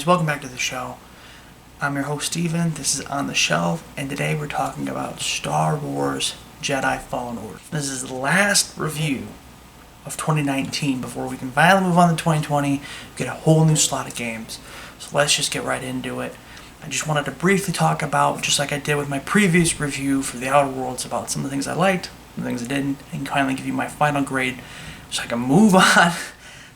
welcome back to the show. I'm your host Steven, this is On The Shelf, and today we're talking about Star Wars Jedi Fallen Order. This is the last review of 2019 before we can finally move on to 2020, get a whole new slot of games. So let's just get right into it. I just wanted to briefly talk about, just like I did with my previous review for The Outer Worlds, about some of the things I liked, some of the things I didn't, and finally give you my final grade so I can move on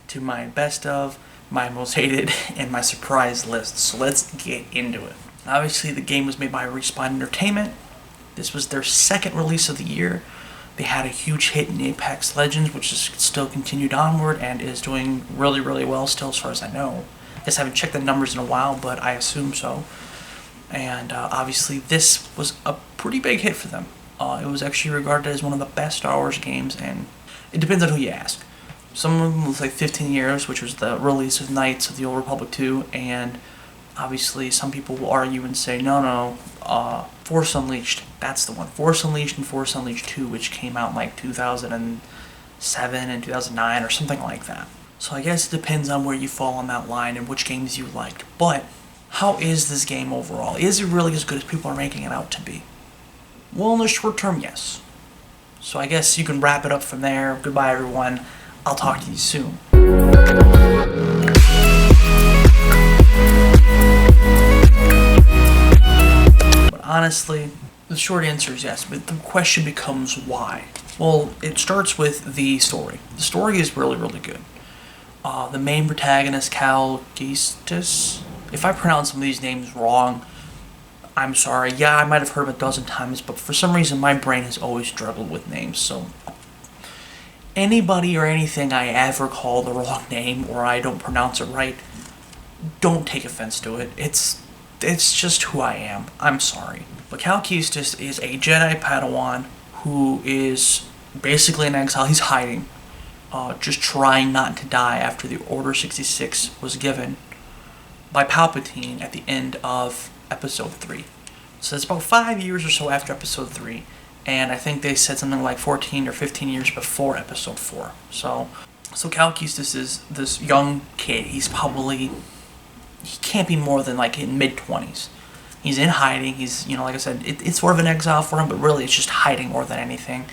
to my best of, my most hated, and my surprise list. So let's get into it. Obviously, the game was made by Respawn Entertainment. This was their second release of the year. They had a huge hit in Apex Legends, which is still continued onward and is doing really, really well still as far as I know. I guess I haven't checked the numbers in a while, but I assume so. And obviously, this was a pretty big hit for them. It was actually regarded as one of the best Star Wars games, and it depends on who you ask. Some of them was like 15 years, which was the release of Knights of the Old Republic 2, and obviously some people will argue and say, no, Force Unleashed, that's the one. Force Unleashed and Force Unleashed 2, which came out in like 2007 and 2009 or something like that. So I guess it depends on where you fall on that line and which games you liked. But how is this game overall? Is it really as good as people are making it out to be? Well, in the short term, yes. So I guess you can wrap it up from there. Goodbye, everyone. I'll talk to you soon. But honestly, the short answer is yes, but the question becomes why. Well, it starts with the story. The story is really, really good. The main protagonist, Cal Kestis, if I pronounce some of these names wrong, I'm sorry. Yeah, I might have heard them a dozen times, but for some reason my brain has always struggled with names, so anybody or anything I ever call the wrong name or I don't pronounce it right, don't take offense to it. It's just who I am. I'm sorry. But Cal Kestis is a Jedi Padawan who is basically in exile. He's hiding, just trying not to die after the Order 66 was given by Palpatine at the end of Episode 3. So it's about 5 years or so after Episode 3. And I think they said something like 14 or 15 years before Episode 4. So Cal Kestis is this young kid. He can't be more than like in mid-20s. He's in hiding. He's, like I said, it's sort of an exile for him, but really it's just hiding more than anything.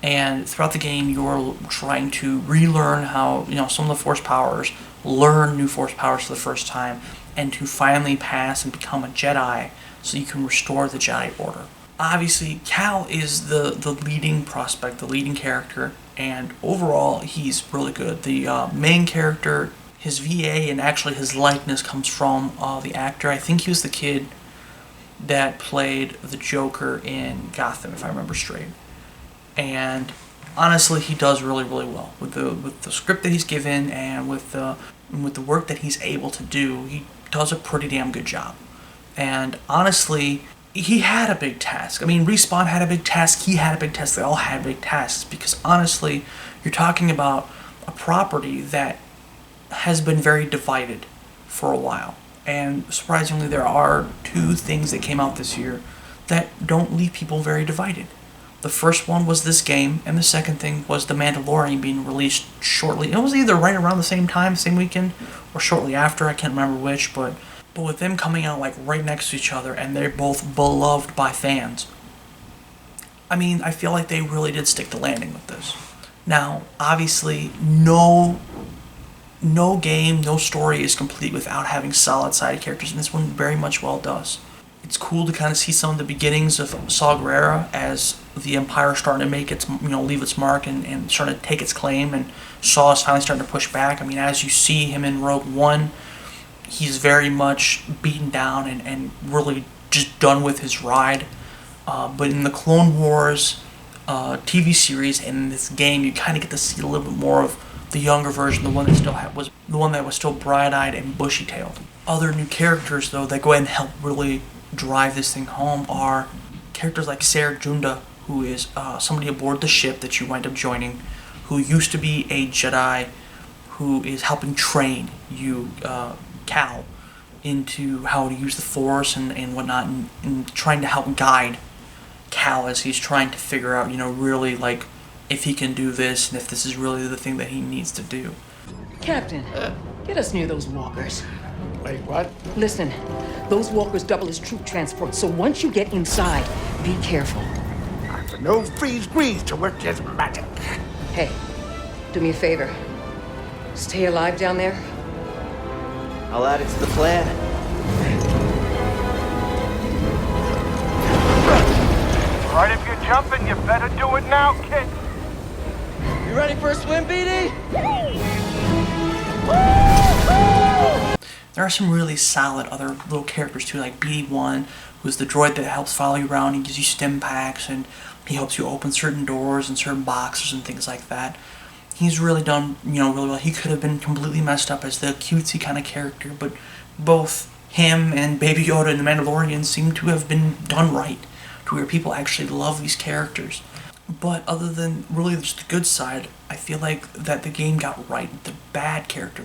And throughout the game, you're trying to relearn how, some of the Force powers, learn new Force powers for the first time, and to finally pass and become a Jedi so you can restore the Jedi Order. Obviously, Cal is the leading prospect, the leading character, and overall, he's really good. The main character, his VA, and actually his likeness comes from the actor. I think he was the kid that played the Joker in Gotham, if I remember straight. And honestly, he does really, really well with the script that he's given and with the work that he's able to do. He does a pretty damn good job. And honestly, he had a big task. I mean, Respawn had a big task, he had a big task, they all had big tasks, because honestly, you're talking about a property that has been very divided for a while. And surprisingly, there are two things that came out this year that don't leave people very divided. The first one was this game, and the second thing was The Mandalorian being released shortly. It was either right around the same time, same weekend, or shortly after, I can't remember which, but with them coming out like right next to each other, and they're both beloved by fans, I mean, I feel like they really did stick the landing with this. Now, obviously, no game, no story is complete without having solid side characters, and this one very much well does. It's cool to kind of see some of the beginnings of Saw Gerrera as the Empire starting to make its, leave its mark and starting to take its claim, and Saw is finally starting to push back. I mean, as you see him in Rogue One, he's very much beaten down and really just done with his ride. But in the Clone Wars TV series and in this game, you kind of get to see a little bit more of the younger version, the one that was still bright-eyed and bushy-tailed. Other new characters, though, that go ahead and help really drive this thing home are characters like Ser Junda, who is somebody aboard the ship that you wind up joining, who used to be a Jedi, who is helping train you, Cal, into how to use the Force and whatnot, and trying to help guide Cal as he's trying to figure out, really, like, if he can do this and if this is really the thing that he needs to do. Captain, get us near those walkers. Wait, what? Listen, those walkers double as troop transport, so once you get inside, be careful. No freeze grease to work his magic. Hey, do me a favor. Stay alive down there. I'll add it to the plan. Right, if you're jumping, you better do it now, kid. You ready for a swim, BD? There are some really solid other little characters too, like BD1, who's the droid that helps follow you around. He gives you stim packs and he helps you open certain doors and certain boxes and things like that. He's really done, really well. He could have been completely messed up as the cutesy kind of character, but both him and Baby Yoda and the Mandalorian seem to have been done right, to where people actually love these characters. But other than really just the good side, I feel like that the game got right. The bad character,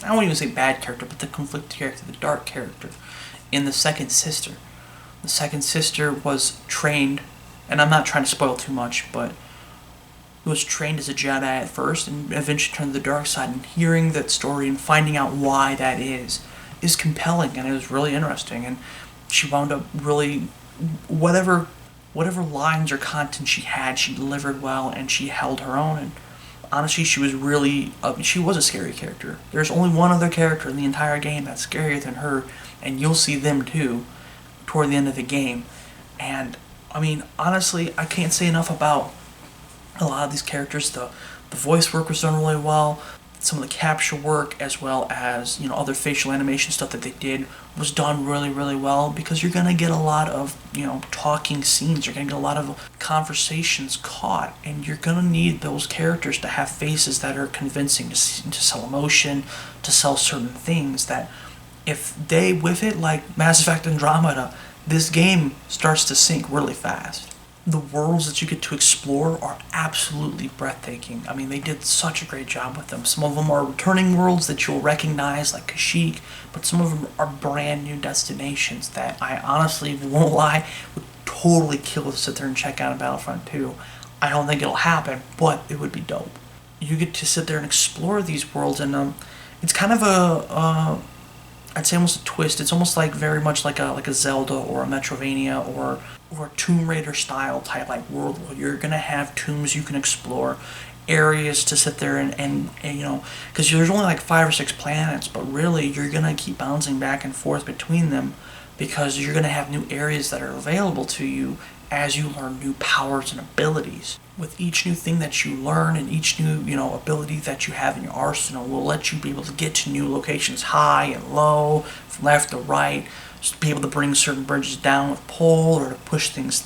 I won't even say bad character, but the conflicted character, the dark character, in the second sister. The second sister was trained, and I'm not trying to spoil too much, but was trained as a Jedi at first and eventually turned to the dark side, and hearing that story and finding out why that is compelling, and it was really interesting. And she wound up really, whatever lines or content she had, she delivered well and she held her own. And honestly, she was a scary character. There's only one other character in the entire game that's scarier than her, and you'll see them too toward the end of the game. And I mean, honestly, I can't say enough about a lot of these characters. The voice work was done really well. Some of the capture work, as well as other facial animation stuff that they did, was done really, really well, because you're gonna get a lot of talking scenes. You're gonna get a lot of conversations caught, and you're gonna need those characters to have faces that are convincing to sell emotion, to sell certain things. That if they whiff it, like Mass Effect Andromeda, this game starts to sink really fast. The worlds that you get to explore are absolutely breathtaking. I mean, they did such a great job with them. Some of them are returning worlds that you'll recognize, like Kashyyyk, but some of them are brand new destinations that I honestly, won't lie, would totally kill to sit there and check out in Battlefront 2. I don't think it'll happen, but it would be dope. You get to sit there and explore these worlds, and it's kind of I'd say almost a twist. It's almost like very much like a Zelda or a Metrovania or a Tomb Raider style type like world where you're gonna have tombs you can explore, areas to sit there and because there's only like 5 or 6 planets, but really you're gonna keep bouncing back and forth between them, because you're gonna have new areas that are available to you as you learn new powers and abilities. With each new thing that you learn and each new, ability that you have in your arsenal will let you be able to get to new locations high and low, from left to right, just be able to bring certain bridges down with pull or to push things,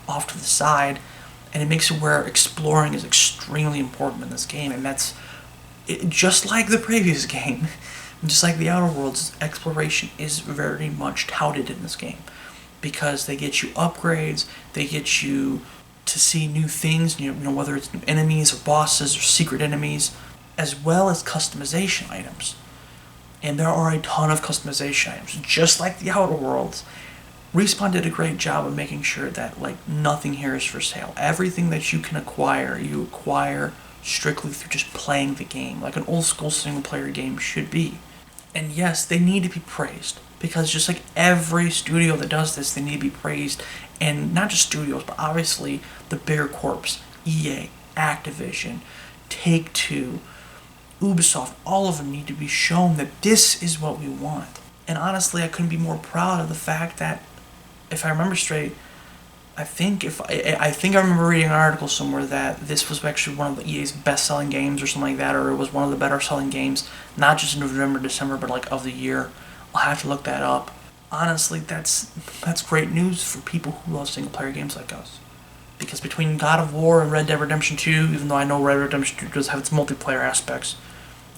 off to the side. And it makes it where exploring is extremely important in this game, and that's just like the previous game, just like the Outer Worlds, exploration is very much touted in this game, because they get you upgrades, they get you to see new things, whether it's new enemies or bosses or secret enemies, as well as customization items. And there are a ton of customization items, just like the Outer Worlds. Respawn did a great job of making sure that nothing here is for sale. Everything that you can acquire, you acquire strictly through just playing the game, like an old school single player game should be. And yes, they need to be praised, because just like every studio that does this, they need to be praised. And not just studios, but obviously the bigger corps, EA, Activision, Take-Two, Ubisoft, all of them need to be shown that this is what we want. And honestly, I couldn't be more proud of the fact that, if I remember straight, I think I remember reading an article somewhere that this was actually one of the EA's best-selling games or something like that, or it was one of the better-selling games, not just in November, December, but of the year. I'll have to look that up. Honestly, that's great news for people who love single-player games like us. Because between God of War and Red Dead Redemption 2, even though I know Red Dead Redemption 2 does have its multiplayer aspects,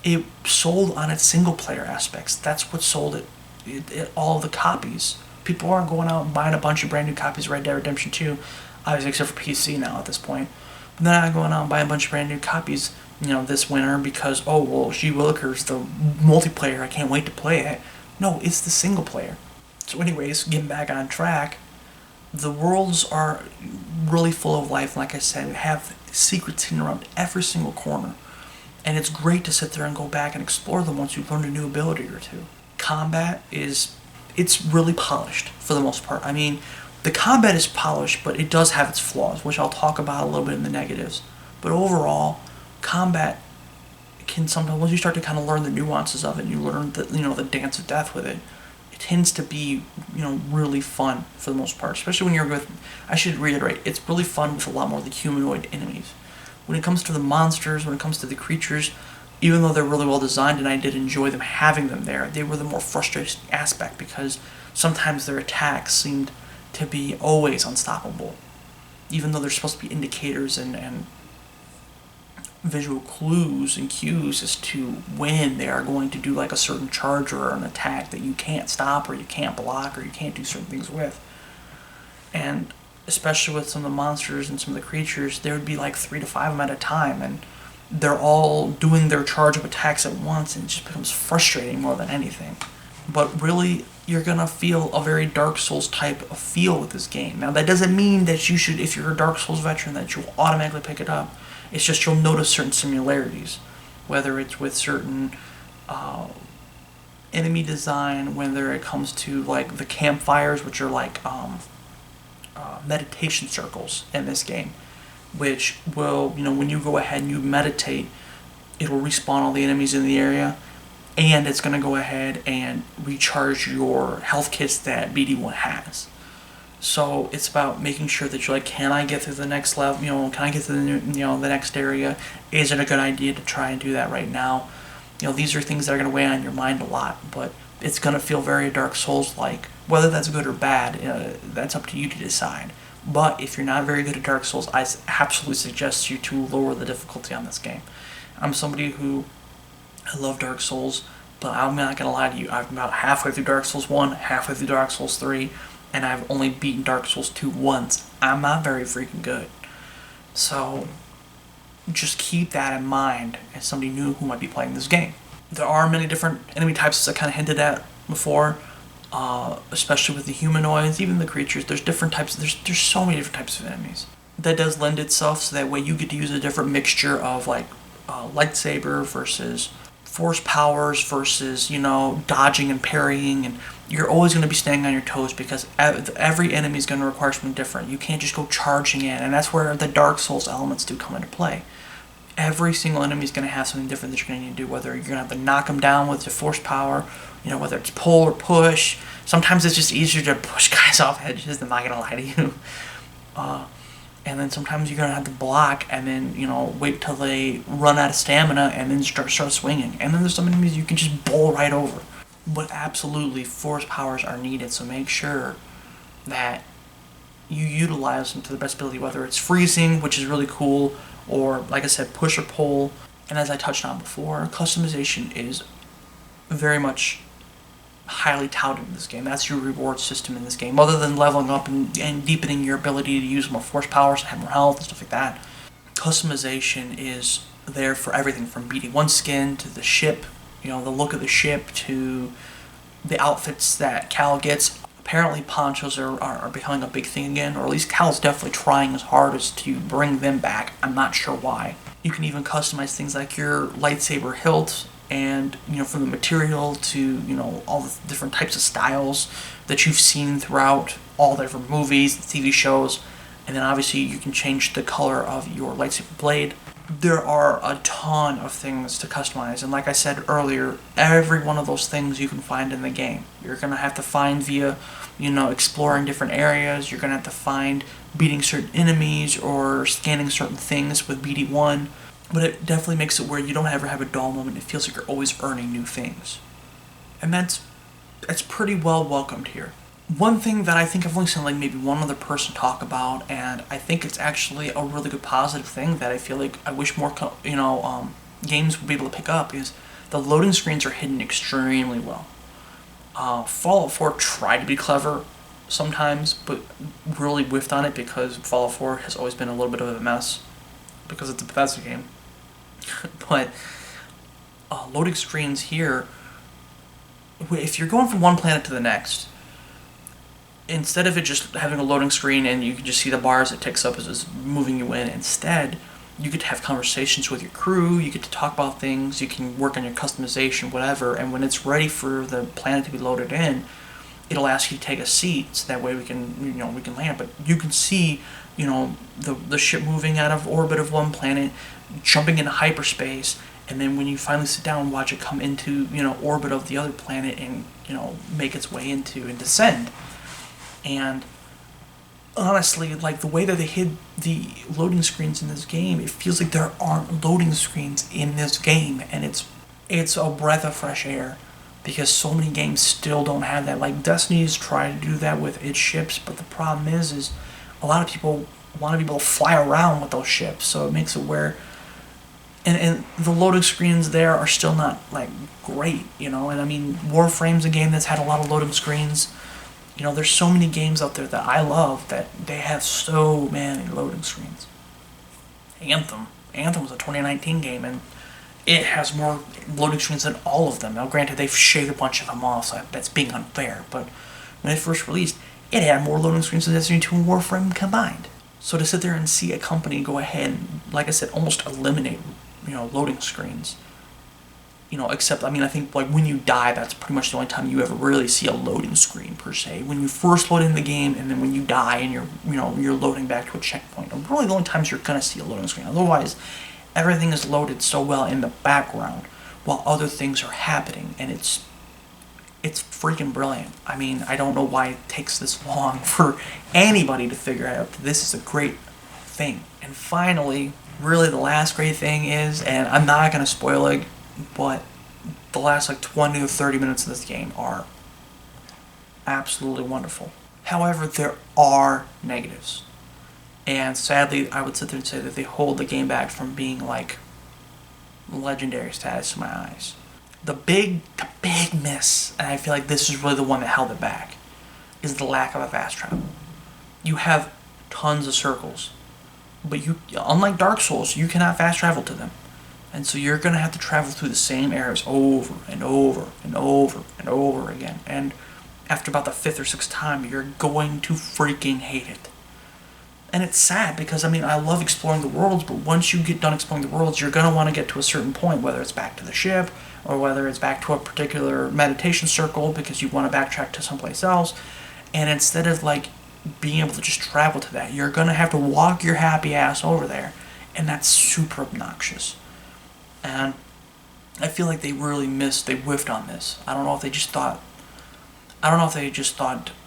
it sold on its single-player aspects. That's what sold it all the copies. People aren't going out and buying a bunch of brand new copies of Red Dead Redemption 2, obviously except for PC now at this point. But they're not going out and buying a bunch of brand new copies, this winter because, gee willikers, the multiplayer, I can't wait to play it. No, it's the single player. So anyways, getting back on track, the worlds are really full of life. Like I said, have secrets hidden around every single corner. And it's great to sit there and go back and explore them once you've learned a new ability or two. combat it's really polished for the most part. I mean, the combat is polished, but it does have its flaws, which I'll talk about a little bit in the negatives. But overall, combat can sometimes, once you start to kind of learn the nuances of it, you learn the dance of death with it. It tends to be really fun for the most part, especially when you're with. I should reiterate, it's really fun with a lot more of the humanoid enemies. When it comes to the monsters, when it comes to the creatures, even though they're really well designed and I did enjoy them having them there, they were the more frustrating aspect because sometimes their attacks seemed to be always unstoppable. Even though they're supposed to be indicators and visual clues and cues as to when they are going to do like a certain charge or an attack that you can't stop or you can't block or you can't do certain things with. And especially with some of the monsters and some of the creatures, there would be like 3 to 5 of them at a time, and they're all doing their charge of attacks at once, and it just becomes frustrating more than anything. But really, you're gonna feel a very Dark Souls type of feel with this game. Now, that doesn't mean that you should, if you're a Dark Souls veteran, that you'll automatically pick it up. It's just you'll notice certain similarities, whether it's with certain enemy design, whether it comes to like the campfires, which are like meditation circles in this game, which will, when you go ahead and you meditate, it'll respawn all the enemies in the area, and it's going to go ahead and recharge your health kits that BD1 has. So it's about making sure that you're like, can I get through the next level? Can I get to the next area? Is it a good idea to try and do that right now? These are things that are going to weigh on your mind a lot, but it's going to feel very Dark Souls-like. Whether that's good or bad, that's up to you to decide. But if you're not very good at Dark Souls, I absolutely suggest you to lower the difficulty on this game. I'm somebody who, I love Dark Souls, but I'm not going to lie to you. I'm about halfway through Dark Souls 1, halfway through Dark Souls 3, and I've only beaten Dark Souls 2 once. I'm not very freaking good. So just keep that in mind as somebody new who might be playing this game. There are many different enemy types, as I kind of hinted at before, especially with the humanoids, even the creatures. There's different types. There's so many different types of enemies. That does lend itself so that way you get to use a different mixture of like lightsaber versus force powers versus dodging and parrying, and you're always going to be staying on your toes because every enemy is going to require something different. You can't just go charging in, and that's where the Dark Souls elements do come into play. Every single enemy is going to have something different that you're going to need to do, whether you're going to have to knock them down with your force power, whether it's pull or push. Sometimes it's just easier to push guys off edges, I'm not going to lie to you. And then sometimes you're going to have to block and then, wait till they run out of stamina and then start swinging. And then there's some enemies you can just bowl right over. But absolutely, force powers are needed, so make sure that you utilize them to the best ability, whether it's freezing, which is really cool, or, like I said, push or pull. And as I touched on before, customization is very much highly touted in this game. That's your reward system in this game. Other than leveling up and deepening your ability to use more force powers and have more health and stuff like that, customization is there for everything from BD1 skin to the ship, the look of the ship, to the outfits that Cal gets. Apparently ponchos are becoming a big thing again, or at least Cal's definitely trying as hard as to bring them back. I'm not sure why. You can even customize things like your lightsaber hilt, and from the material to all the different types of styles that you've seen throughout all the different movies, TV shows, and then obviously you can change the color of your lightsaber blade. There are a ton of things to customize, and like I said earlier, every one of those things you can find in the game. You're gonna have to find via exploring different areas. You're gonna have to find beating certain enemies or scanning certain things with BD1. But it definitely makes it where you don't ever have a dull moment. It feels like you're always earning new things. And that's pretty well welcomed here. One thing that I think I've only seen like maybe one other person talk about, and I think it's actually a really good positive thing that I feel like I wish more games would be able to pick up, is the loading screens are hidden extremely well. Fallout 4 tried to be clever sometimes, but really whiffed on it because Fallout 4 has always been a little bit of a mess because it's a Bethesda game. But loading screens here, if you're going from one planet to the next, instead of it just having a loading screen and you can just see the bars it ticks up as it's moving you in, instead You get to have conversations with your crew, you get to talk about things, you can work on your customization, whatever, and when it's ready for the planet to be loaded in, it'll ask you to take a seat, so that way we can land. But you can see, the ship moving out of orbit of one planet, jumping into hyperspace, and then when you finally sit down and watch it come into, orbit of the other planet and, make its way into and descend. And honestly, like, the way that they hid the loading screens in this game, it feels like there aren't loading screens in this game, and it's a breath of fresh air, because so many games still don't have that. Like, Destiny's tried to do that with its ships, but the problem is a lot of people want to be able to fly around with those ships, so it makes it where, and the loading screens there are still not, like, great, and I mean, Warframe's a game that's had a lot of loading screens. There's so many games out there that I love that they have so many loading screens. Anthem was a 2019 game, and it has more loading screens than all of them. Now, granted, they've shaved a bunch of them off, so that's being unfair, but when it first released, it had more loading screens than Destiny 2 and Warframe combined. So to sit there and see a company go ahead and, like I said, almost eliminate, loading screens, except, I mean, I think, like, when you die, that's pretty much the only time you ever really see a loading screen, per se. When you first load in the game, and then when you die and you're loading back to a checkpoint, are really the only times you're gonna see a loading screen. Otherwise, everything is loaded so well in the background while other things are happening, and it's freaking brilliant. I mean, I don't know why it takes this long for anybody to figure out that this is a great thing. And finally, really the last great thing is, and I'm not gonna spoil it, but the last, like, 20 to 30 minutes of this game are absolutely wonderful. However, there are negatives. And sadly, I would sit there and say that they hold the game back from being, like, legendary status in my eyes. The big miss, and I feel like this is really the one that held it back, is the lack of a fast travel. You have tons of circles, but unlike Dark Souls, you cannot fast travel to them. And so you're going to have to travel through the same areas over and over and over and over again. And after about the 5th or 6th time, you're going to freaking hate it. And it's sad because, I mean, I love exploring the worlds, but once you get done exploring the worlds, you're going to want to get to a certain point, whether it's back to the ship or whether it's back to a particular meditation circle because you want to backtrack to someplace else. And instead of, like, being able to just travel to that, you're going to have to walk your happy ass over there. And that's super obnoxious. And I feel like they really whiffed on this. I don't know if they just thought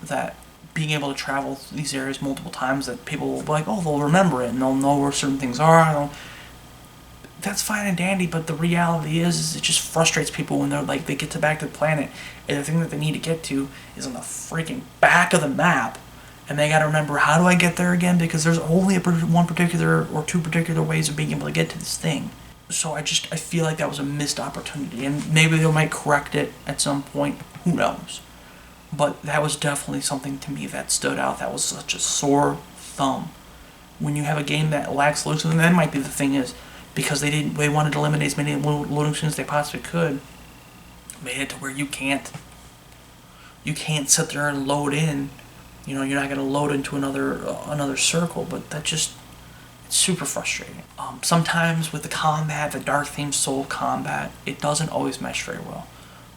that being able to travel these areas multiple times, that people will be like, oh, they'll remember it and they'll know where certain things are. That's fine and dandy, but the reality is it just frustrates people when they get back to the planet, and the thing that they need to get to is on the freaking back of the map, and they gotta remember, how do I get there again? Because there's only one particular or two particular ways of being able to get to this thing. So I feel like that was a missed opportunity, and maybe they might correct it at some point, who knows. But that was definitely something to me that stood out. That was such a sore thumb. When you have a game that lacks loading screens, and that might be the thing is, because they wanted to eliminate as many loading screens as they possibly could, made it to where you can't sit there and load in. You're not going to load into another circle, but it's super frustrating. Sometimes with the combat, the dark themed soul combat, it doesn't always mesh very well.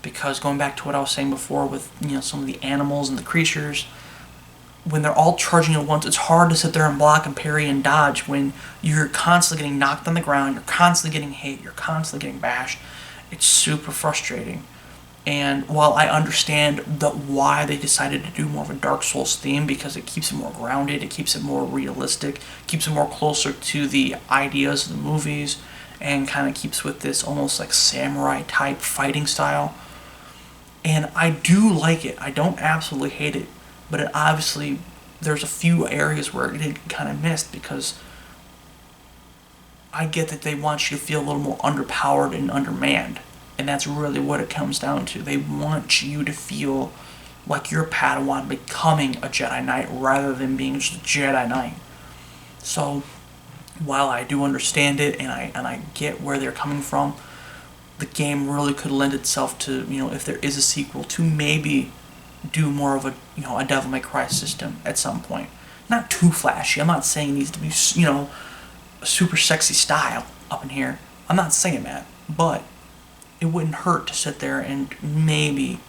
Because going back to what I was saying before with some of the animals and the creatures, when they're all charging at once, it's hard to sit there and block and parry and dodge when you're constantly getting knocked on the ground, you're constantly getting hit, you're constantly getting bashed. It's super frustrating. And while I understand why they decided to do more of a Dark Souls theme, because it keeps it more grounded, it keeps it more realistic, keeps it more closer to the ideas of the movies, and kind of keeps with this almost like samurai type fighting style. And I do like it. I don't absolutely hate it, but it obviously, there's a few areas where it kind of missed, because I get that they want you to feel a little more underpowered and undermanned. And that's really what it comes down to. They want you to feel like you're a Padawan becoming a Jedi Knight rather than being just a Jedi Knight. So, while I do understand it and I get where they're coming from, the game really could lend itself to, if there is a sequel, to maybe do more of a Devil May Cry system at some point. Not too flashy. I'm not saying it needs to be, a super sexy style up in here. I'm not saying that, but it wouldn't hurt to sit there and maybe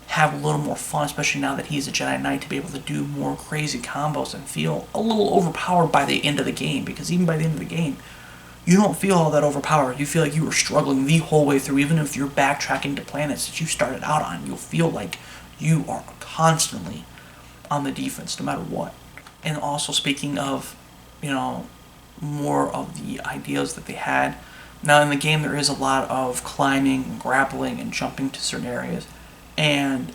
have a little more fun, especially now that he's a Jedi Knight, to be able to do more crazy combos and feel a little overpowered by the end of the game. Because even by the end of the game, you don't feel all that overpowered. You feel like you were struggling the whole way through. Even if you're backtracking to planets that you started out on, you'll feel like you are constantly on the defense no matter what. And also, speaking of, more of the ideas that they had, now in the game there is a lot of climbing and grappling and jumping to certain areas, and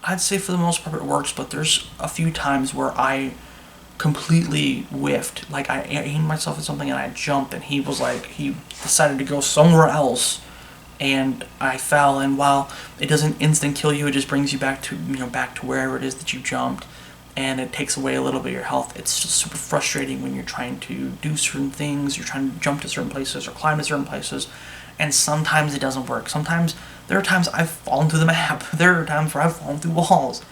I'd say for the most part it works, but there's a few times where I completely whiffed. Like, I aimed myself at something and I jumped, and he decided to go somewhere else, and I fell. And while it doesn't instant kill you, it just brings you back to wherever it is that you jumped, and it takes away a little bit of your health. It's just super frustrating when you're trying to do certain things, you're trying to jump to certain places or climb to certain places, and sometimes it doesn't work. Sometimes there are times I've fallen through the map. There are times where I've fallen through walls.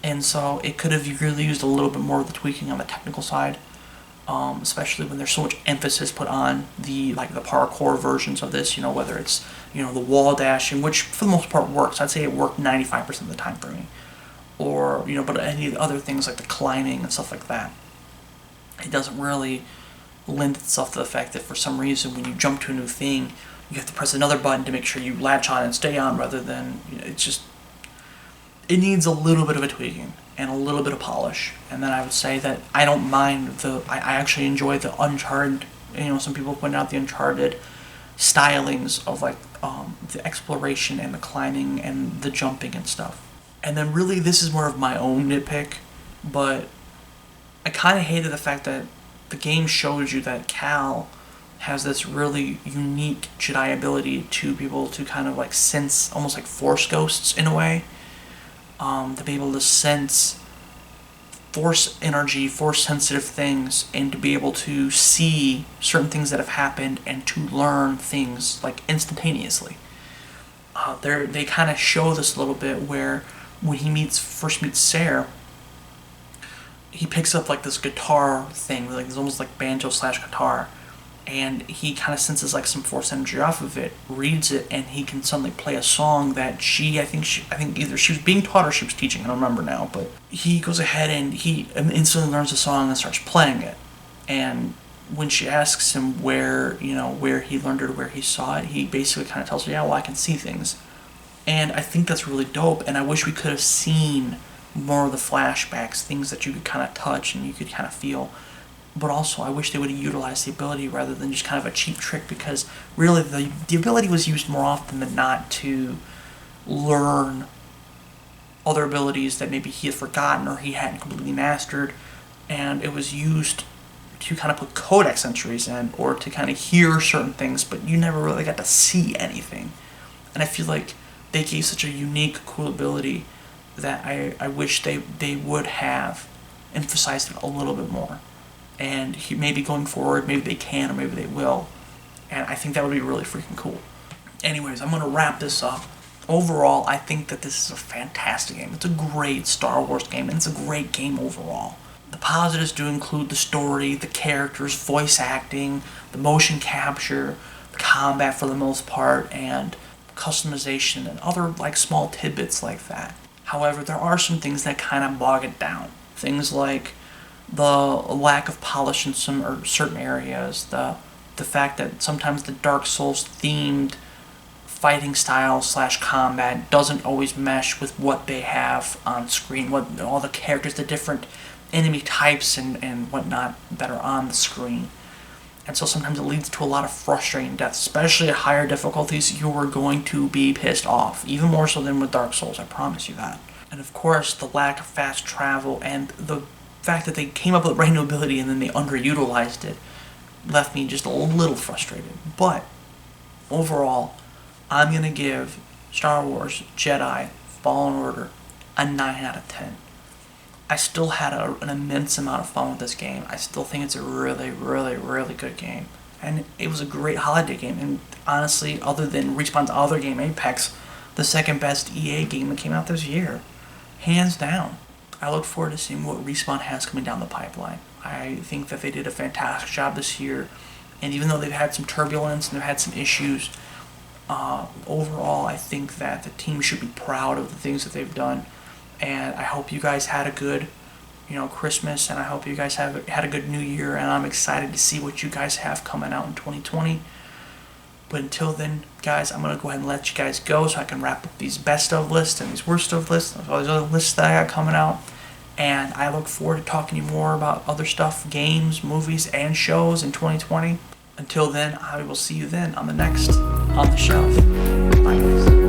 And so it could have really used a little bit more of the tweaking on the technical side, especially when there's so much emphasis put on the parkour versions of this, whether it's, the wall dashing, which for the most part works. I'd say it worked 95% of the time for me. Or, but any of the other things like the climbing and stuff like that, it doesn't really lend itself to the fact that for some reason when you jump to a new thing, you have to press another button to make sure you latch on and stay on, rather than, it needs a little bit of a tweaking and a little bit of polish. And then I would say that I don't mind I actually enjoy the Uncharted, some people point out the Uncharted stylings of the exploration and the climbing and the jumping and stuff. And then really this is more of my own nitpick, but I kind of hated the fact that the game shows you that Cal has this really unique Jedi ability to be able to kind of sense, almost like force ghosts in a way, to be able to sense force energy, force sensitive things, and to be able to see certain things that have happened and to learn things instantaneously. They kind of show this a little bit where when he first meets Sarah, he picks up this guitar thing, it's almost like banjo / guitar, and he kind of senses some force energy off of it, reads it, and he can suddenly play a song that I think either she was being taught or she was teaching, I don't remember now, but he goes ahead and he instantly learns the song and starts playing it. And when she asks him where he learned it or where he saw it, he basically kind of tells her, yeah, well, I can see things. And I think that's really dope, and I wish we could have seen more of the flashbacks, things that you could kind of touch and you could kind of feel. But also, I wish they would have utilized the ability rather than just kind of a cheap trick, because really the ability was used more often than not to learn other abilities that maybe he had forgotten or he hadn't completely mastered, and it was used to kind of put codex entries in or to kind of hear certain things, but you never really got to see anything. And I feel like they gave such a unique, cool ability that I wish they would have emphasized it a little bit more. And maybe going forward, maybe they can or maybe they will. And I think that would be really freaking cool. Anyways, I'm going to wrap this up. Overall, I think that this is a fantastic game. It's a great Star Wars game, and it's a great game overall. The positives do include the story, the characters, voice acting, the motion capture, the combat for the most part, and customization and other small tidbits like that. However, there are some things that kind of bog it down. Things like the lack of polish in certain areas, the fact that sometimes the Dark Souls themed fighting style / combat doesn't always mesh with what they have on screen, what all the characters, the different enemy types and whatnot that are on the screen. And so sometimes it leads to a lot of frustrating deaths, especially at higher difficulties. You are going to be pissed off, even more so than with Dark Souls, I promise you that. And of course, the lack of fast travel and the fact that they came up with a brand new ability and then they underutilized it left me just a little frustrated. But overall, I'm going to give Star Wars Jedi Fallen Order a 9 out of 10. I still had an immense amount of fun with this game. I still think it's a really, really, really good game. And it was a great holiday game. And honestly, other than Respawn's other game, Apex, the second best EA game that came out this year. Hands down. I look forward to seeing what Respawn has coming down the pipeline. I think that they did a fantastic job this year. And even though they've had some turbulence and they've had some issues, overall, I think that the team should be proud of the things that they've done. And I hope you guys had a good, Christmas, and I hope you guys have had a good New Year. And I'm excited to see what you guys have coming out in 2020. But until then, guys, I'm gonna go ahead and let you guys go so I can wrap up these best of lists and these worst of lists, and all these other lists that I got coming out. And I look forward to talking to you more about other stuff, games, movies, and shows in 2020. Until then, I will see you then on the next On the Shelf. Bye, guys.